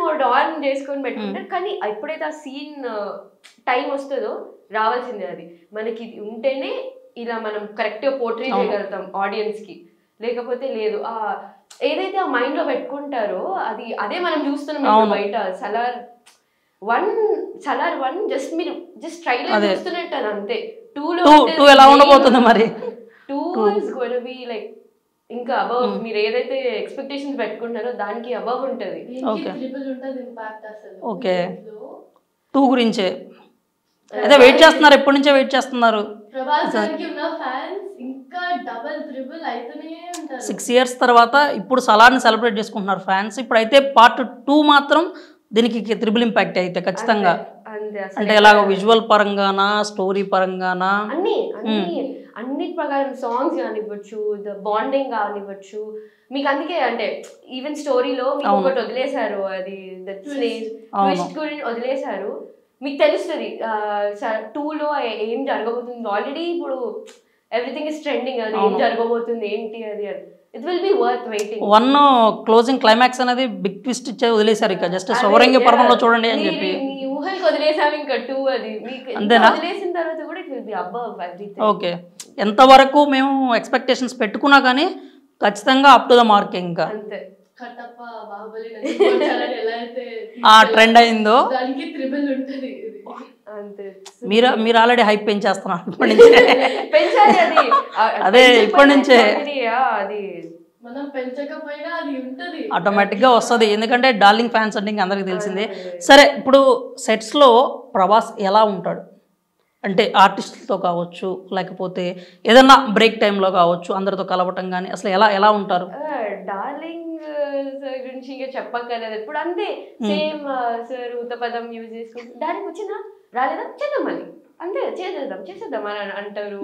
Mode on చేసుకొని పెట్టుకుంటారు. కానీ ఎప్పుడైతే ఆ సీన్ టైం వస్తుందో రావాల్సిందే, అది మనకి ఉంటేనే ఇలా మనం కరెక్ట్ గా పోర్ట్రే చేయగలుగుతాం ఆడియన్స్ కి, లేకపోతే లేదు. ఏదైతే ఆ మైండ్ లో పెట్టుకుంటారో అదే మనం చూస్తున్నాం బయట. సలార్ 1 జస్ట్ మీరు జస్ట్ ట్రైలర్ చూస్తున్నట్టు అది అంతే. 2 ఎలా ఉండబోతుంది మరి? 2 is going to be like ఇంకా అబౌవ్, మీరు ఏదైతే ఎక్స్పెక్టేషన్స్ పెట్టుకుంటారో దానికి అబౌవ్ ఉంటది. ఓకే 2 గురించే అదే వెయిట్ చేస్తున్నారు, ఎప్పటి నుంచో వెయిట్ చేస్తున్నారు. 6 years తర్వాత ఇప్పుడు సలార్ని సెలబ్రేట్ చేసుకుంటున్నారు ఫ్యాన్స్. ఇప్పుడైతే పార్ట్ 2 మాత్రం దీనికి త్రిబుల్ ఇంపాక్ట్ అయితే ఖచ్చితంగా. అంటే ఎలాగో విజువల్ పరంగానా, స్టోరీ పరంగానా, అన్నిటి ప్రకారం సాంగ్స్ కానివ్వచ్చు, ద బాండింగ్ కానివ్వచ్చు మీకు. అందుకే అంటే ఈవెన్ స్టోరీలో మీకు ఒకటి వదిలేశారు, అది ట్విస్ట్ గురించి వదిలేశారు. మీకు తెలుస్తుంది 2లో ఏం జరగబోతుంది. ఆల్రెడీ ఇప్పుడు ఎవ్రీథింగ్ ఇస్ ట్రెండింగ్, అది ఏం జరగబోతుంది ఏంటి అది. It will be worth waiting. 1 closing climax అనేది బిగ్ ట్విస్ట్ ఇచ్చే వదిలేశారు. ఇక జస్ట్ సౌరంగి పర్వంలో చూడండి అని చెప్పి ఊహలకు వదిలేసాము. ఇంకా 2 అది మీకు వదిలేసిన తర్వాత కూడా it will be above everything. Okay, ఎంతవరకు మేము ఎక్స్పెక్టేషన్స్ పెట్టుకున్నా కానీ ఖచ్చితంగా అప్ టు ద మార్క్. ఇంకా అంతే ట్రెండ్ అయిందో మీరు ఆల్రెడీ హైప్ పెంచేస్తున్నారు ఇప్పటి నుంచి. అదే ఇప్పటి నుంచే ఆటోమేటిక్ గా వస్తుంది, ఎందుకంటే డార్లింగ్ ఫ్యాన్స్ అంటే ఇంకా అందరికి తెలిసిందే. సరే, ఇప్పుడు సెట్స్ లో ప్రభాస్ ఎలా ఉంటాడు అంటే ఆర్టిస్టులతో కావచ్చు, లేకపోతే ఏదన్నా బ్రేక్ టైంలో కావచ్చు, అందరితో కలవటం కానీ అసలు ఎలా ఉంటారు? డార్లింగ్ గురించి ఇంకా చెప్పక్కర్లేదు. ఇప్పుడు అంతే సేమ్ సార్ ఉత్తపదం యూజ్ చేసుకుంటారు. డార్లింగ్ వచ్చిందా రాలేదా చేద్దాం, మళ్ళీ అంతే చేసేద్దాం అని అంటారు.